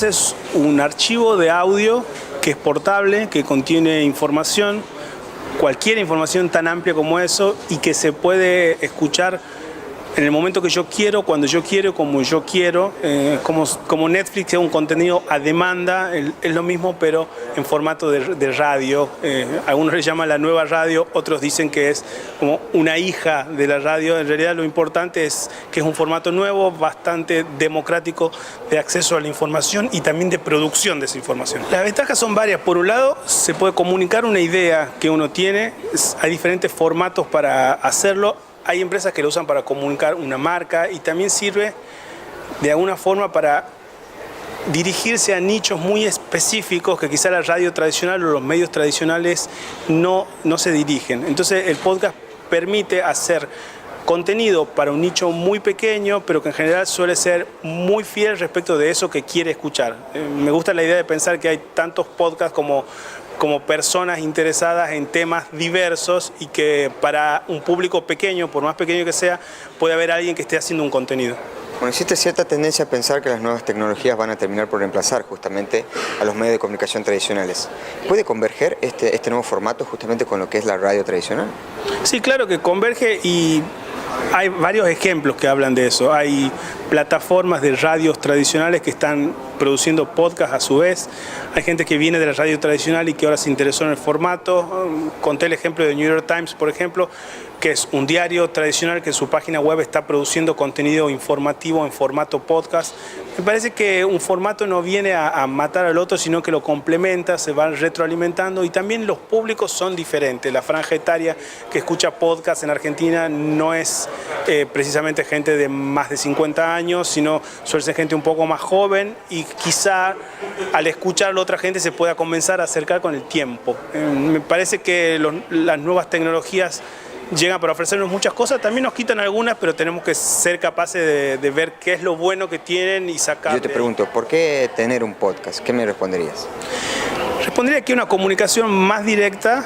podcast es un archivo de audio que es portable, que contiene información, cualquier información tan amplia como eso, y que se puede escuchar en el momento que yo quiero, cuando yo quiero, como yo quiero. Como Netflix es un contenido a demanda, es lo mismo pero en formato de radio. Algunos le llaman la nueva radio, otros dicen que es como una hija de la radio. En realidad lo importante es que es un formato nuevo, bastante democrático de acceso a la información y también de producción de esa información. Las ventajas son varias. Por un lado, se puede comunicar una idea que uno tiene. Hay diferentes formatos para hacerlo. Hay empresas que lo usan para comunicar una marca y también sirve de alguna forma para dirigirse a nichos muy específicos que quizá la radio tradicional o los medios tradicionales no se dirigen. Entonces el podcast permite hacer contenido para un nicho muy pequeño, pero que en general suele ser muy fiel respecto de eso que quiere escuchar. Me gusta la idea de pensar que hay tantos podcasts como personas interesadas en temas diversos y que para un público pequeño, por más pequeño que sea, puede haber alguien que esté haciendo un contenido. Bueno, existe cierta tendencia a pensar que las nuevas tecnologías van a terminar por reemplazar justamente a los medios de comunicación tradicionales. ¿Puede converger este nuevo formato justamente con lo que es la radio tradicional? Sí, claro que converge y hay varios ejemplos que hablan de eso. Hay plataformas de radios tradicionales que están produciendo podcasts a su vez. Hay gente que viene de la radio tradicional y que ahora se interesó en el formato. Conté el ejemplo de New York Times, por ejemplo, que es un diario tradicional que en su página web está produciendo contenido informativo en formato podcast. Me parece que un formato no viene a matar al otro, sino que lo complementa, se va retroalimentando, y también los públicos son diferentes. La franja etaria que escucha podcast en Argentina no es precisamente gente de más de 50 años, sino suele ser gente un poco más joven, y quizá al escucharlo otra gente se pueda comenzar a acercar con el tiempo. Me parece que las nuevas tecnologías llegan para ofrecernos muchas cosas, también nos quitan algunas, pero tenemos que ser capaces de ver qué es lo bueno que tienen y sacar. Yo te pregunto, ¿por qué tener un podcast? ¿Qué me responderías? Respondería que una comunicación más directa,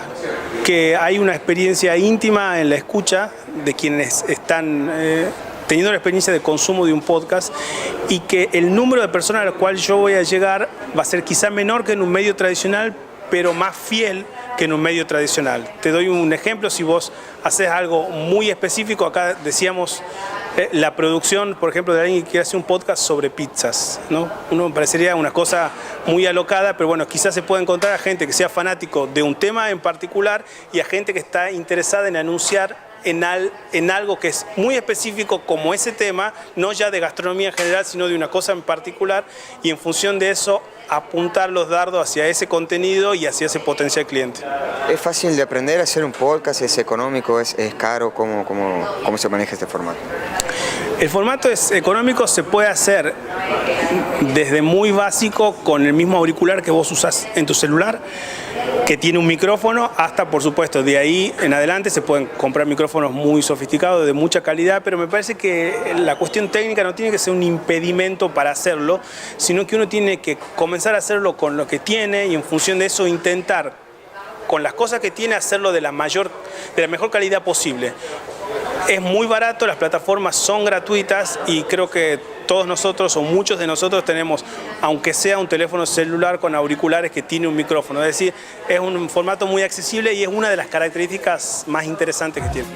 que hay una experiencia íntima en la escucha de quienes están teniendo la experiencia de consumo de un podcast, y que el número de personas a las cuales yo voy a llegar va a ser quizá menor que en un medio tradicional, pero más fiel que en un medio tradicional. Te doy un ejemplo: si vos haces algo muy específico, acá decíamos la producción, por ejemplo, de alguien que quiere hacer un podcast sobre pizzas, ¿no? Uno parecería una cosa muy alocada, pero bueno, quizás se puede encontrar a gente que sea fanático de un tema en particular y a gente que está interesada en anunciar en algo que es muy específico como ese tema, no ya de gastronomía en general, sino de una cosa en particular, y en función de eso apuntar los dardos hacia ese contenido y hacia ese potencial cliente. ¿Es fácil de aprender a hacer un podcast? ¿Es económico? ¿Es caro? ¿Cómo se maneja este formato? El formato es económico, se puede hacer desde muy básico con el mismo auricular que vos usás en tu celular, que tiene un micrófono, hasta, por supuesto, de ahí en adelante se pueden comprar micrófonos muy sofisticados, de mucha calidad, pero me parece que la cuestión técnica no tiene que ser un impedimento para hacerlo, sino que uno tiene que comenzar a hacerlo con lo que tiene y en función de eso intentar, con las cosas que tiene, hacerlo de la mejor calidad posible. Es muy barato, las plataformas son gratuitas y creo que todos nosotros o muchos de nosotros tenemos, aunque sea un teléfono celular con auriculares que tiene un micrófono. Es decir, es un formato muy accesible y es una de las características más interesantes que tiene.